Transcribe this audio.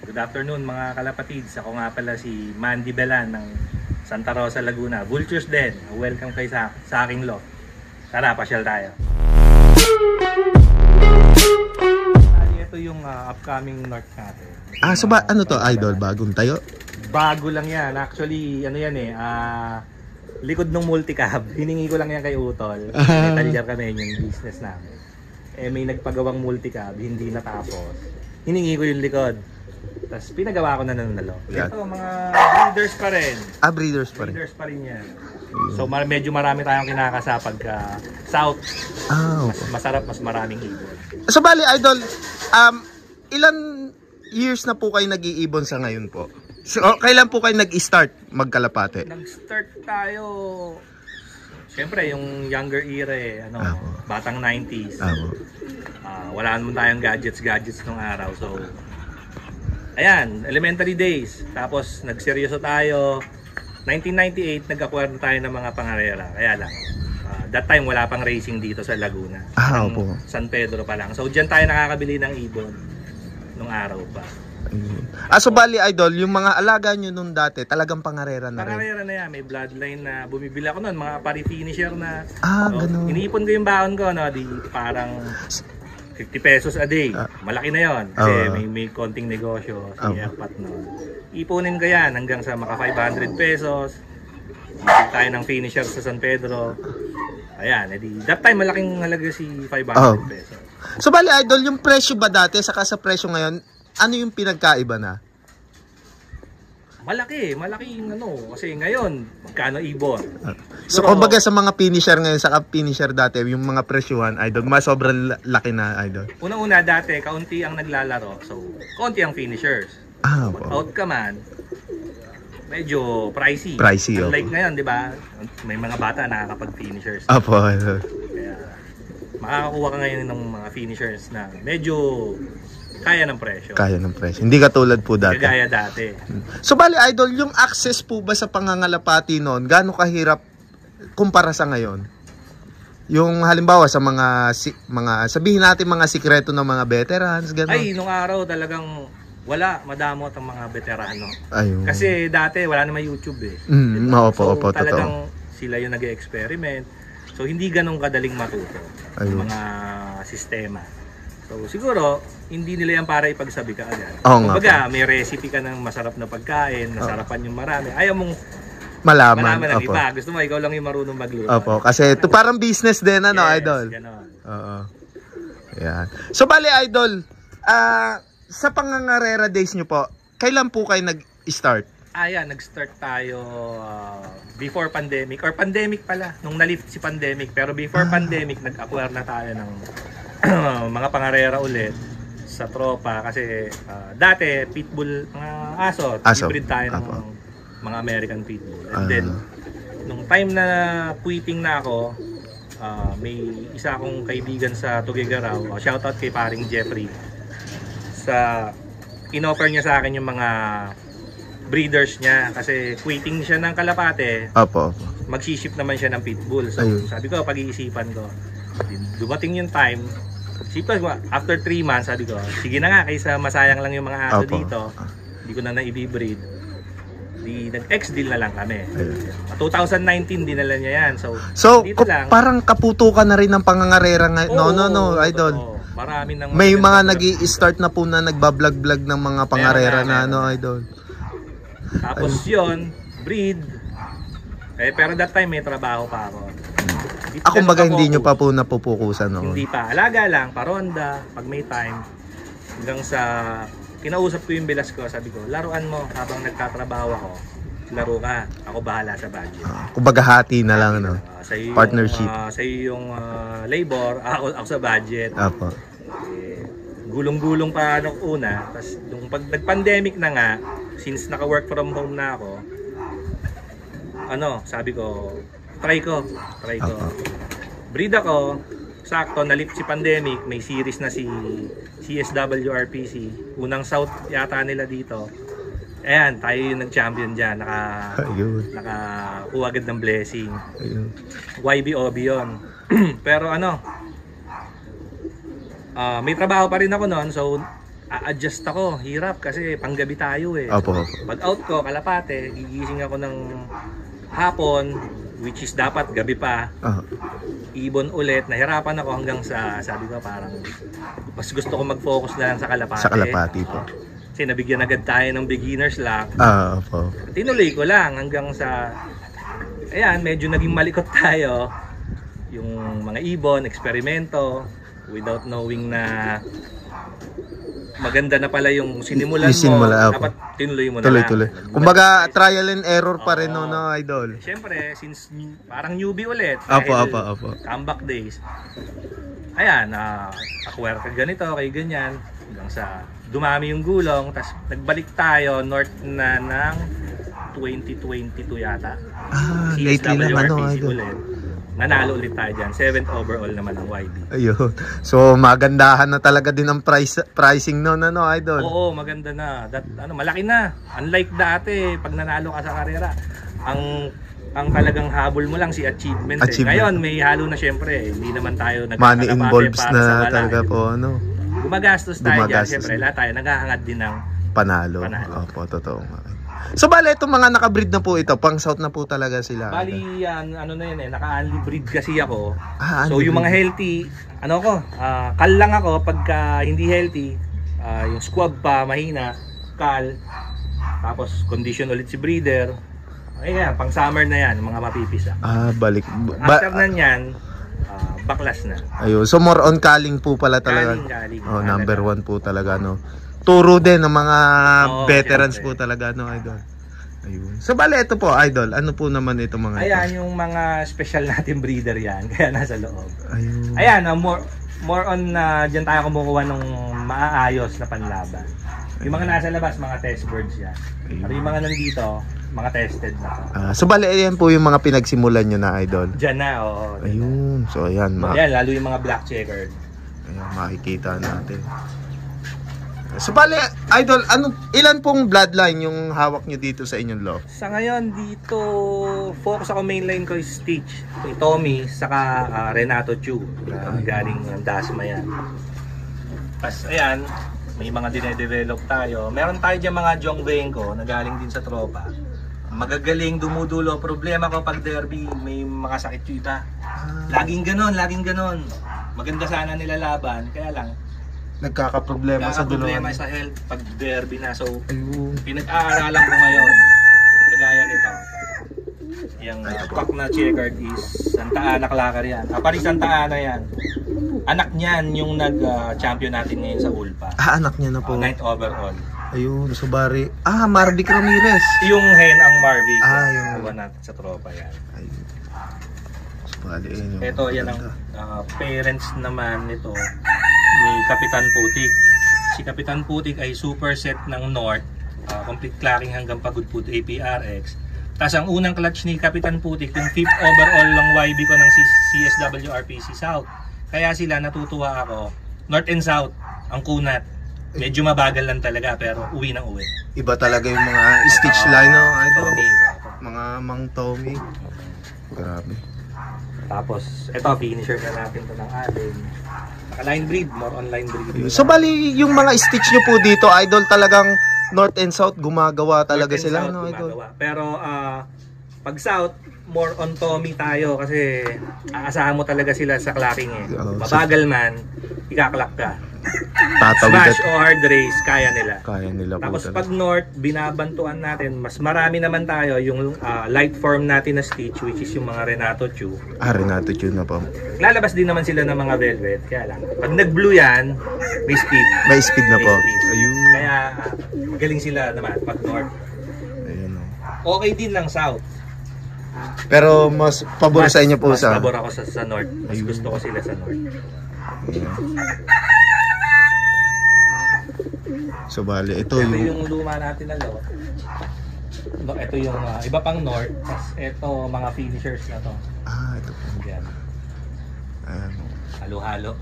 Good afternoon mga kalapatids. Ako nga pala si Mandy Belan ng Santa Rosa, Laguna. Vultures din. Welcome kayo sa aking loft. Tara, pasyal tayo. Ito yung upcoming North natin. So ba, ano to, Idol? Bagong tayo? Bago lang yan. Actually, ano yan likod ng multicab. Hiningi ko lang yan kay Utol. Metallier kami yung business namin. May nagpagawang multicab, hindi natapos. Hiningi ko yung likod. Tapos pinagawa ko na nanalo. Yeah. Ito, mga breeders pa rin. Breeders pa rin. Breeders pa rin yan. So medyo marami tayong kinakasa pagka south. Okay. Masarap, mas maraming ibon. So bali, Idol, ilan years na po kayo nag-iibon sa ngayon po? So, kailan po kayo nag-start magkalapate? Nag-start tayo, siyempre yung younger era batang 90s. Wala naman tayong gadgets nung araw. So, ayan, elementary days. Tapos, nagseryoso tayo. 1998, nag-acquire na tayo ng mga pangarera. Kaya lang, that time wala pang racing dito sa Laguna. Opo. San Pedro pa lang. So, dyan tayo nakakabili ng ibon nung araw pa. So bali, Idol, yung mga alaga nyo nung dati, talagang pangarera na rin? Pangarera na yan. May bloodline na bumibili ako nun. Mga pari-finisher na. Ganun. Iniipon ko yung baon ko. Di parang 50 pesos a day. Malaki na yon. Kasi may konting negosyo. Si Airpat nun. Ipunin ko yan hanggang sa maka 500 pesos. Bibili tayo ng finisher sa San Pedro. Ayan. That time malaking halaga si 500 pesos. So bali, Idol, yung presyo ba dati saka sa presyo ngayon, ano yung pinagkaiba na? Malaki yung kasi ngayon, magkano ibon? So kumbaga sa mga finisher ngayon, sa finisher dati, yung mga presyuhan, Idol, mas sobrang laki na, Idol. Unang-una dati, kaunti ang naglalaro. So, kaunti ang finishers. Out ka man, medyo pricey. Unlike ngayon, di ba? May mga bata nakakapag-finishers. Idol. Kaya, makakakuha ka ngayon ng mga finishers na medyo kaya ng presyo. Hindi katulad po dati. Kagaya dati. So bali, Idol, yung access po ba sa pangangalapati noon, gaano kahirap kumpara sa ngayon? Yung halimbawa sa mga sabihin natin mga sikreto ng mga veterans, gano'n. Ay, nung araw talagang madamot ang mga veterano. Ayun. Kasi dati wala naman YouTube Opo, talagang sila yung nag-experiment. So hindi ganun kadaling matuto yung mga sistema. So siguro hindi nila yan para ipagsabi ka agad. Kumbaga may recipe ka ng masarap na pagkain, nasarapan yung marami. Ayaw mong malaman ng iba. Gusto mo ikaw lang yung marunong magluto. Kasi ito parang business din Idol. Ganon. Yan. So bali, Idol, sa pangangarera days nyo po, kailan po kayo nag-start? Nag-start tayo before pandemic or pandemic pala, nung na-lift si pandemic. Pero before pandemic, nag-acquire na tayo ng mga pangarera ulit sa tropa kasi dati pitbull, mga aso. Hybrid tayo ng mga American pitbull. And then nung time na quitting na ako, may isa akong kaibigan sa Tuguegarao, shoutout kay paring Jeffrey, inoffer niya sa akin yung mga breeders niya kasi quitting siya ng Kalapate. Magsi-ship naman siya ng pitbull. So sabi ko, pag-iisipan ko, dumating yung time, after 3 months, sabi ko, sige na nga, kaysa masayang lang yung mga aso dito, hindi ko na na-i-breed. Nag-ex-deal na lang kami. 2019, dinala niya yan. So dito lang, parang kaputukan na rin ng pangangarera ngayon. No, Idol. Marami nang may mga nag-i-start na po na nagbablog-vlog ng mga pangarera na Idol. Tapos yun, breed. Pero that time may trabaho pa ako. Kumbaga hindi nyo pa po napupukusan noon? Hindi pa. Alaga lang, paronda, pag may time. Hanggang sa kinausap ko yung bilas ko, sabi ko, laruan mo habang nagtatrabaho ako. Laro ka, ako bahala sa budget. Kumbaga hati na lang, partnership. Sa yung labor, ako sa budget. Gulong-gulong pa nung una. Tapos nung pag nag-pandemic na nga, since naka-work from home na ako, sabi ko, try ko. Breed ako, sakto, na-lift si pandemic, may series na si CSW RPC, unang south yata nila dito. Ayan, tayo yung nag-champion dyan, nakakuha agad ng blessing. YBOB yun. Pero may trabaho pa rin ako noon, so a-adjust ako. Hirap kasi panggabi tayo eh. Opo, So, opo. pag out ko, Kalapate, gigising ako ng hapon, which is dapat gabi pa. Ah, Ibon ulit. Nahirapan ako hanggang sa, sabi ko parang, mas gusto ko mag-focus na lang sa Kalapate. sa Kalapati po. Kasi nabigyan agad tayo ng beginner's luck. Ah, opo. Tinuloy ko lang hanggang sa, ayan, medyo naging malikot tayo. Yung mga ibon, eksperimento, without knowing na maganda na pala yung sinimulan mo, Isinimula, opo. dapat tinuloy mo na Tuloy-tuloy. lang. Kumbaga, trial and error pa rin, Oo. no, idol? Siyempre, since parang newbie ulit, Opo, dahil opo. comeback days, ayan, acquire ka ganito, kay ganyan, hanggang sa dumami yung gulong, tapos nagbalik tayo, north na ng 2022 yata. Ah, lately lang, ano, CSWRPC idol? ulit. Nanalo ulit tayo dyan, 7th overall naman ang YB. Ayun. So, magandahan na talaga din ang pricing noon, ano, idol? Oo, maganda na. Malaki na. Unlike dati, pag nanalo ka sa karera, ang talagang habol mo lang si achievement. Achievement. Ngayon, may halo na syempre. Hindi naman tayo Money nagkakapate involves para na sa wala. talaga po, ano, Gumagastos tayo dyan. Gumagastos Syempre, na. lahat tayo naghahangad din ng panalo. Panalo. Opo, totoo nga. So, bale, itong mga nakabreed na po ito, pang south na po talaga sila. bali yan, ano na yun eh, naka-only breed kasi ako. Ah, So ano yung breed? mga healthy, ano ko, kal lang ako pagka hindi healthy, yung squab pa, mahina, kal, tapos condition ulit si breeder. Ayan, pang summer na yan, mga mapipisa. Ah, balik. After na yan, baklas na. Ayun. So, more on calling po pala talaga. Kaling. Oh, number one po talaga, no. Turo din ng mga Oo, veterans syempre. po talaga, no, idol. Ayun. So, bale, ito po, idol. Ano po naman ito mga ito? Ayan, yung mga special natin breeder yan, kaya nasa loob. Ayun. Ayan, more on dyan tayo kumukuha ng maaayos na panlaban. Yung mga nasa labas, mga test birds yan. Pero yung mga nandito, mga tested na to. So, bale, ayan po yung mga pinagsimulan nyo na, idol. Dyan na, oo. Ayun. So, ayan. Ayan, lalo yung mga black checkered. Ayan, makikita natin. So, bale, idol, ilan pong bloodline yung hawak nyo dito sa inyong loft? Sa ngayon, dito, focus ako mainline ko is Stitch. Kay Tommy, saka Renato Chu. Na galing Dasma yan. Tapos, ayan, may mga dinedevelop tayo. Meron tayo dyan mga Jong Venko na galing din sa tropa. Magagaling, dumudulo. Problema ko pag derby, may mga sakit yung iba. Laging ganon. Maganda sana nila laban, kaya lang, Nagkakaproblema sa problema duluan. sa health pag derby na. So, Ayun. pinag-aaralan ko ngayon. Kagaya nito. Yung pack na checkered is Santa Ana Clacker yan. Paris Santa Ana yan. Anak niyan yung nag-champion natin ngayon sa Ulpa. Ah, anak niya na po. 9th overall. Ayun, so bari. Ah, Marvic Ramirez. Yung hen ang Marvin. Yung Nakuha natin sa tropa yan. Ayun. So bali, ayun yung Ito, yan ang maganda. parents naman nito ni Kapitan Putik. Si Kapitan Putik ay superset ng North, complete clacking hanggang Pagudpud APRX. Tapos ang unang clutch ni Kapitan Putik, yung 5th overall ng YB ko ng CSWRPC South. Kaya sila natutuwa ako. North and South, ang kunat. Medyo mabagal lang talaga pero uwi ng uwi. Iba talaga yung mga stitch line, no? Idol. Tommy. Mga Mang Tommy. Grabe. Tapos, ito, finisher na natin ito ng alin. Naka-line breed, more on line breed. So bali, yung mga stitch nyo po dito, idol, talagang North and South gumagawa talaga North and sila, South no, idol? gumagawa. Pero pag South, more on Tommy tayo kasi aasahan mo talaga sila sa clacking eh. Oo, Mabagal man, ikaklak ka. Tatawid Smash at o hard race, kaya nila. kaya nila po Tapos talaga. pag North, binabantuan natin, mas marami naman tayo yung light form natin na stitch, which is yung mga Renato Chu. Renato tune na po. Lalabas din naman sila ng mga velvet, kaya lang. Pag nag-blue yan, may speed. May speed na May po. speed. Ayun. Kaya magaling sila naman pag North. Ayun, oh. Okay din lang South. Pero mas pabor sa inyo po mas sa... pabor ako sa North. Mas Ayun. gusto ko sila sa North. So bali, ito Ito yung... yung luma natin na lot. Ito yung iba pang North. Tapos ito mga finishers na to. Ito po. Yan. Ayan. Halo-halo.